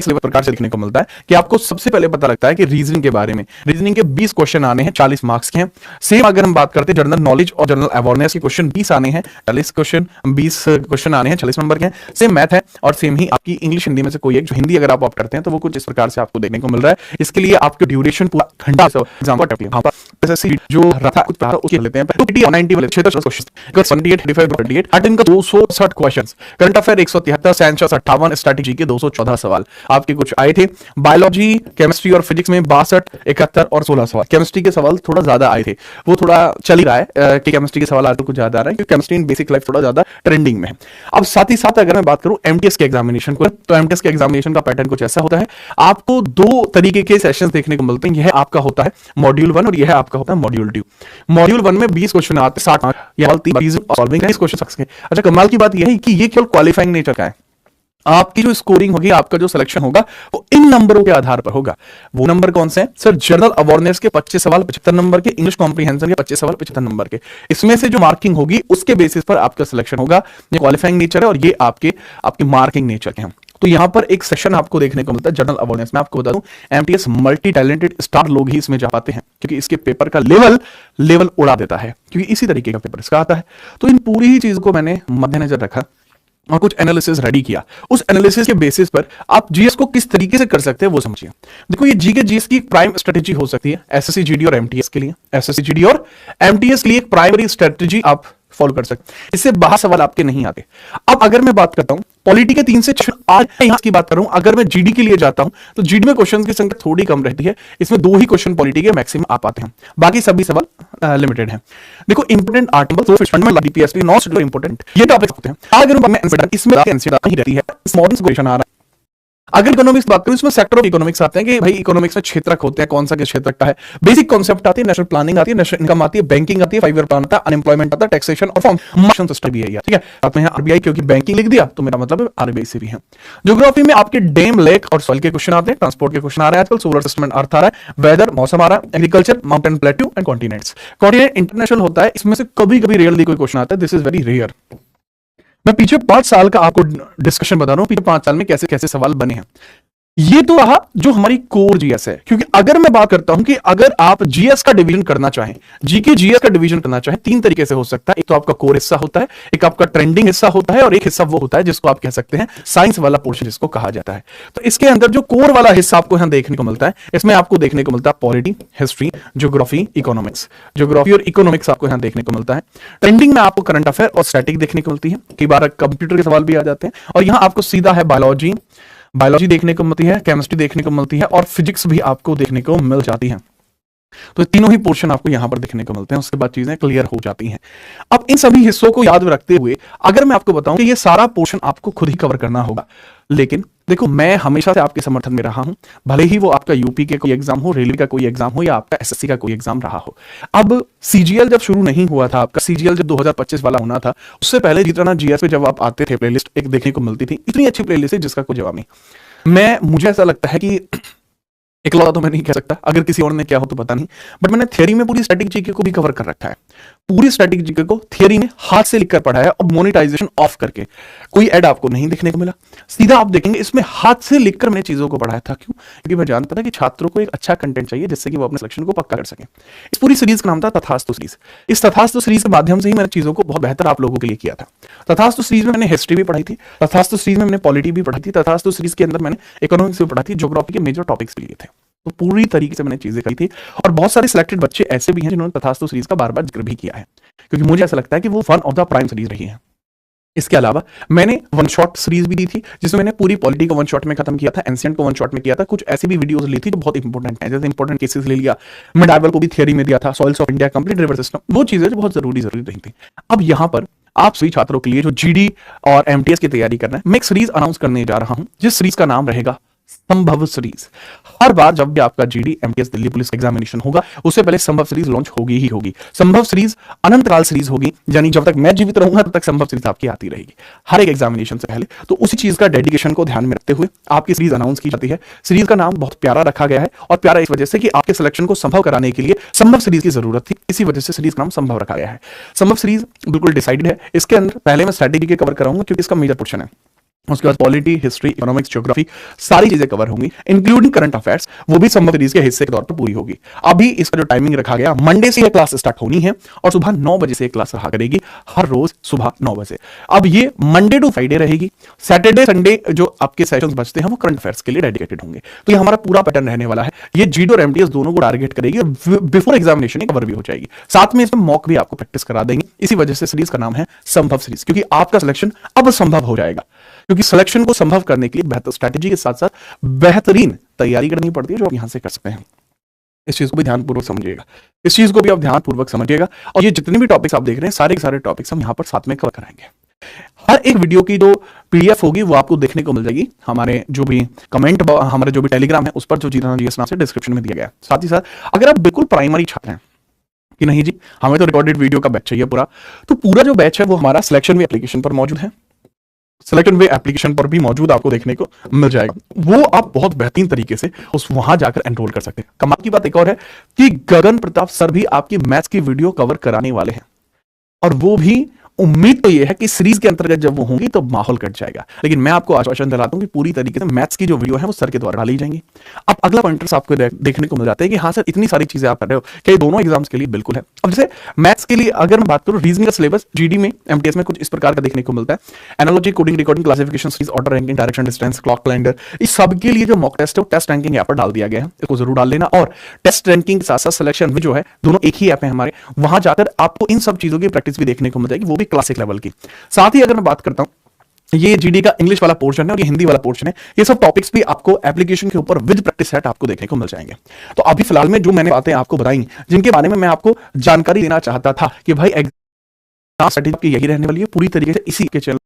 Next level प्रकार से देखने को मिलता है कि आपको सबसे पहले पता लगता है कि रीजनिंग के बारे में, रीजनिंग के 20 क्वेश्चन आने हैं, 40 मार्क्स के हैं। सेम अगर हम बात करते हैं जनरल नॉलेज और जनरल अवेयरनेस के क्वेश्चन 20 आने हैं, 40 क्वेश्चन, 20 क्वेश्चन आने हैं, 40 नंबर के हैं। सेम मैथ है और सेम ही आपकी इंग्लिश हिंदी में से कोई एक, जो हिंदी अगर आप ऑप्ट करते हैं तो वो कुछ इस प्रकार से आपको देखने को मिल रहा है। इसके लिए आपकी ड्यूरेशन पूरा घंटा एग्जांपल एसएससी जो रहा कुछ उसके लेते हैं 190 वाले 6 क्वेश्चन 78 35 38 8 इनका 260 questions, current affair 173, science 58, strategy के 214 सवाल आपके कुछ आए थे। बायोलॉजी, केमिस्ट्री और फिजिक्स में 62, 71 और 16 सवाल। केमिस्ट्री के सवाल थोड़ा ज्यादा आए थे, वो थोड़ा चल ही रहा है कि केमिस्ट्री के सवाल आते कुछ ज्यादा आ रहा है क्योंकि केमिस्ट्री इन बेसिक लाइफ थोड़ा ज्यादा ट्रेंडिंग में है। अब साथ ही साथ अगर मैं बात करूं एमटीएस के एग्जामिनेशन को, तो एमटीएस के एग्जामिनेशन का पैटर्न कुछ ऐसा होता है, आपको 2 तरीके के सेशंस देखने को मिलते हैं। यह आपका होता है मॉड्यूल 1 और यह आपका होता है मॉड्यूल 2। मॉड्यूल 1 में 20 क्वेश्चन आते हैं, 60 या 30 सॉल्विंग है इस क्वेश्चन। अच्छा, कमाल की बात यह है कि ये केवल क्वालिफाइंग नेचर का है। आपकी जो स्कोरिंग होगी, आपका जो सिलेक्शन होगा वो इन नंबरों के आधार पर होगा। वो नंबर कौन से हैं सर? जनरल अवेयरनेस के 25 सवाल 75 नंबर के, इंग्लिश कॉम्प्रिहेंशन के 25 सवाल 75 नंबर के। इसमें से जो मार्किंग होगी उसके बेसिस पर आपका सिलेक्शन होगा। ये क्वालिफाइंग नेचर है और ये आपके मार्किंग नेचर के हैं। तो यहां पर एक सेशन आपको देखने को मिलता है जनरल अवेयरनेस में। आपको बता दूं एमटीएस मल्टी टैलेंटेड स्टार लोग ही इसमें जा पाते हैं क्योंकि इसके पेपर का लेवल उड़ा देता है, क्योंकि इसी तरीके का पेपर इसका आता है। तो इन पूरी ही चीज को मैंने मद्देनजर रखा और कुछ एनालिसिस रेडी किया। उस एनालिसिस के बेसिस पर आप जीएस को किस तरीके से कर सकते हैं वो समझिए। देखो, ये जीके जीएस की प्राइम स्ट्रेटेजी हो सकती है एसएससी जीडी और एमटीएस के लिए। एसएससी जीडी और एमटीएस के लिए एक प्राइमरी स्ट्रेटेजी आप फॉलो कर सकते हैं, इससे बाहर सवाल आपके नहीं आते। अब अगर मैं बात करता हूं पॉलिटी के 3 से 6, आज यहां की बात कर रहा हूं, अगर मैं जीडी के लिए जाता हूं तो जीडी में क्वेश्चन की संख्या थोड़ी कम रहती है। इसमें 2 ही क्वेश्चन पॉलिटी के मैक्सिमम आ पाते हैं, बाकी सभी सवाल लिमिटेड हैं। देखो, important article fundamental DPSP not important ये टॉपिक्स होते हैं। अगर मैं इसमें एनसीईआरटी ही रहती है, मॉडर्न क्वेश्चन आ रहा है। अगर इकोनॉमिक्स बात करूं, इसमें सेक्टर ऑफ इकोनॉमिक्स आते हैं कि भाई इकोनॉमिक्स में क्षेत्रक होते हैं, कौन सा किस क्षेत्रक का है। बेसिक कॉन्सेप्ट आती है, नेशनल प्लानिंग आती है, नेशनल इनकम आती है, बैंकिंग आती है, 5 ईयर प्लान आता है, अनएम्प्लॉयमेंट आता है, टैक्सेशन और फॉर्मेशन सिस्टम भी है, ठीक है। साथ में आरबीआई, क्योंकि बैंकिंग लिख दिया तो मेरा मतलब आरबीआई से भी है। ज्योग्राफी में आपके डैम, लेक और सॉइल के क्वेश्चन आते हैं, ट्रांसपोर्ट के क्वेश्चन आ रहे हैं आजकल, सोलर सिस्टम अर्थ आ रहा है, वेदर मौसम आ रहा है, agriculture, mountain plateau and continents. Continent international होता है, इसमें से कभी कभी रियरली कोई क्वेश्चन आता है, दिस इज वेरी रेयर। मैं पीछे 5 साल का आपको डिस्कशन बता रहा हूं, पीछे 5 साल में कैसे कैसे सवाल बने हैं। ये तो रहा जो हमारी कोर जीएस है। क्योंकि अगर मैं बात करता हूं कि अगर आप जीएस का डिवीजन करना चाहें, जीके जीएस का डिवीजन करना चाहें, 3 तरीके से हो सकता है। एक तो आपका कोर हिस्सा होता है, एक आपका ट्रेंडिंग हिस्सा होता है और एक हिस्सा वो होता है जिसको आप कह सकते हैं साइंस वाला पोर्शन जिसको कहा जाता है। तो इसके अंदर जो कोर वाला हिस्सा आपको यहां देखने को मिलता है, इसमें आपको देखने को मिलता है polity, history, geography, economics. Geography और इकोनॉमिक्स आपको यहां देखने को मिलता है। ट्रेंडिंग में आपको करंट अफेयर और स्टैटिक देखने को मिलती है, कई बार कंप्यूटर के सवाल भी आ जाते हैं। और यहां आपको सीधा है बायोलॉजी देखने को मिलती है, केमिस्ट्री देखने को मिलती है और फिजिक्स भी आपको देखने को मिल जाती है। तो तीनों ही पोर्शन आपको यहां पर देखने को मिलते हैं, उसके बाद चीजें क्लियर हो जाती हैं। अब इन सभी हिस्सों को याद रखते हुए अगर मैं आपको बताऊं कि ये सारा पोर्शन आपको खुद ही कवर करना होगा, लेकिन देखो मैं हमेशा से आपके समर्थन में रहा हूं, भले ही वो आपका यूपी के कोई एग्जाम हो, रेलवे का कोई एग्जाम हो या आपका एसएससी का कोई एग्जाम रहा हो। अब सीजीएल जब शुरू नहीं हुआ था, आपका सीजीएल जब 2025 वाला होना था, उससे पहले जितना जीएस पे जब आप आते थे प्लेलिस्ट एक देखने को मिलती थी, इतनी अच्छी प्लेलिस्ट है जिसका कोई जवाब नहीं। मुझे ऐसा लगता है कि इकलौता तो मैं नहीं कह सकता, अगर किसी और ने क्या हो तो पता नहीं, बट मैंने थ्योरी में पूरी स्टैटिक जीके को भी कवर कर रखा है। पूरी स्टैटिक जीके को थ्योरी में हाथ से लिखकर पढ़ाया और मोनेटाइजेशन ऑफ करके। कोई ऐड आपको नहीं देखने को मिला, सीधा आप देखेंगे इसमें हाथ से लिखकर मैंने चीजों को पढ़ाया था। क्यों? क्योंकि मैं जानता था कि छात्रों को एक अच्छा कंटेंट चाहिए जिससे कि वो अपने सिलेक्शन को पक्का कर सके। इस पूरी सीरीज का नाम था तथास्तु सीरीज। इस तथास्तु सीरीज के माध्यम से ही मैंने चीजों को बहुत बेहतर आप लोगों के लिए किया था। तथास्तु सीरीज में मैंने हिस्ट्री भी पढ़ाई थी, तथास्तु सीरीज में मैंने पॉलिटी भी पढ़ाई थी, तथास्तु सीरीज के अंदर मैंने इकोनॉमिक्स भी पढ़ाई थी, ज्योग्राफी के मेजर टॉपिक्स भी लिए थे। तो पूरी तरीके से मैंने चीजें करी थी और बहुत सारे सिलेक्टेड बच्चे ऐसे भी हैं जिन्होंने तथास्तु सीरीज का बार बार जिक्र भी किया है, क्योंकि मुझे ऐसा लगता है कि वो one of the prime series रही है। इसके अलावा मैंने वन शॉट सीरीज भी दी थी, जिसमें मैंने पूरी पॉलिटी को वन शॉट में खत्म किया था, एंशिएंट को वन शॉट में किया था। कुछ ऐसी भी वीडियोस ली थी जो बहुत इंपॉर्टेंट है, जैसे इंपॉर्टेंट केसेस ले लिया, मेडावल को भी थियरी में दिया था, soils of India, complete river system, वो चीजें जो बहुत जरूरी रही थी। अब यहां पर आप सभी छात्रों के लिए जो जीडी और एमटीएस की तैयारी कर रहे हैं, मैं एक सीरीज अनाउंस करने जा रहा हूं, जिस सीरीज का नाम रहेगा संभव सीरीज। हर बार जब भी आपका GD MTS Delhi police examination होगा, उससे पहले संभव सीरीज लॉन्च होगी ही होगी। संभव सीरीज अनंत काल सीरीज होगी, यानी जब तक मैं जीवित रहूंगा तब तक संभव सीरीज आपकी आती रहेगी हर एक एग्जामिनेशन से पहले। तो उसी चीज का डेडिकेशन को ध्यान में रखते हुए आपकी सीरीज अनाउंस की जाती है। सीरीज का नाम बहुत प्यारा रखा गया है, और प्यारा इस वजह से कि आपके सिलेक्शन को संभव कराने के लिए संभव सीरीज की जरूरत थी, इसी वजह से सीरीज का नाम संभव रखा गया है। संभव सीरीज बिल्कुल डिसाइडेड है। इसके अंदर पहले मैं स्ट्रेटेजी के कवर कराऊंगा क्योंकि इसका मेजर पोर्शन है। उसके बाद पॉलिटी, हिस्ट्री, इकोनॉमिक्स, ज्योग्राफी, सारी चीजें कवर होंगी, इंक्लूडिंग करंट अफेयर्स, वो भी संभव सीरीज के हिस्से के तौर पर पूरी होगी। अभी इसका जो टाइमिंग रखा गया, मंडे से यह क्लास स्टार्ट होनी है और सुबह 9 बजे से क्लास रहा करेगी, हर रोज सुबह 9 बजे। अब ये मंडे टू फ्राइडे रहेगी, सैटरडे संडे जो आपके सेशंस बचते हैं वो करंट अफेयर्स के लिए डेडिकेटेड होंगे। तो ये हमारा पूरा पैटर्न रहने वाला है। ये जीडी और एमटीएस दोनों को टारगेट करेगी और बिफोर एग्जामिनेशन कवर भी हो जाएगी। साथ में इसमें मॉक भी आपको प्रैक्टिस करा देंगे। इसी वजह से सीरीज का नाम है संभव सीरीज, क्योंकि आपका सिलेक्शन अब संभव हो जाएगा। क्योंकि सिलेक्शन को संभव करने के लिए बेहतर स्ट्रैटेजी के साथ साथ बेहतरीन तैयारी करनी पड़ती है, जो आप यहां से कर सकते हैं। इस चीज को भी ध्यानपूर्वक समझिएगा, इस चीज को भी आप ध्यानपूर्वक समझिएगा। और ये जितने भी टॉपिक्स आप देख रहे हैं, सारे के सारे टॉपिक्स हम यहां पर साथ में कवर कराएंगे। हर एक वीडियो की जो पीडीएफ होगी वो आपको देखने को मिल जाएगी हमारे जो भी कमेंट, हमारे जो भी टेलीग्राम है उस पर, जो जीतना जीएस नाम से डिस्क्रिप्शन में दिया गया है। साथ ही साथ अगर आप बिल्कुल प्राइमरी छात्र हैं कि नहीं जी हमें तो रिकॉर्डेड वीडियो का बैच चाहिए पूरा, तो पूरा जो बैच है वो हमारा सिलेक्शन वे एप्लीकेशन पर मौजूद है। सिलेक्शन वे एप्लीकेशन पर भी मौजूद आपको देखने को मिल जाएगा। वो आप बहुत बेहतरीन तरीके से उस वहां जाकर एनरोल कर सकते हैं। कमाल की बात एक और है कि गगन प्रताप सर भी आपकी मैथ्स की वीडियो कवर कराने वाले हैं, और वो भी उम्मीद तो ये है कि सीरीज के अंतर्गत जब वो होंगी तो माहौल कट जाएगा। लेकिन मैं आपको आश्वासन दिलाता हूं कि पूरी तरीके से मैथ्स की जो वीडियो है वो सर के द्वारा डाली जाएंगी। अब अगला पॉइंटर्स आपको देखने को मिल जाते हैं कि हाँ सर इतनी सारी चीजें आप कर रहे हो, क्या ये दोनों एग्जाम्स के लिए बिल्कुल है। अब जैसे मैथ्स के लिए अगर मैं बात करूं, रीजनिंग का सिलेबस जीडी में, एमटीएस में कुछ इस प्रकार का देखने को मिलता है। Analogy, coding, recording, classification, series, order, ranking, direction, distance, clock calendar, इस सब के लिए जो मॉक टेस्ट है वो टेस्ट रैंकिंग यहाँ पर डाल दिया गया है, इसको जरूर डाल लेना। और टेस्ट रैंकिंग के साथ साथ सिलेक्शन भी जो है, दोनों एक ही ऐप है हमारे, वहां जाकर आपको इन सब चीजों की प्रैक्टिस भी देखने को मिल जाएगी, वो भी क्लासिक लेवल की। साथ ही अगर मैं बात करता हूं, ये जीडी का इंग्लिश वाला पोर्शन है और ये हिंदी वाला पोर्शन है, ये सब टॉपिक्स भी आपको एप्लीकेशन के ऊपर विद प्रैक्टिस सेट आपको देखने को मिल जाएंगे। तो अभी फिलहाल में जो मैंने बातें आपको बताई, जिनके बारे में मैं आपको जानकारी देना चाहता था कि भाई एग्जाम स्ट्रेटेजी आपकी यही रहने वाली है, पूरी तरीके से इसी के चैनल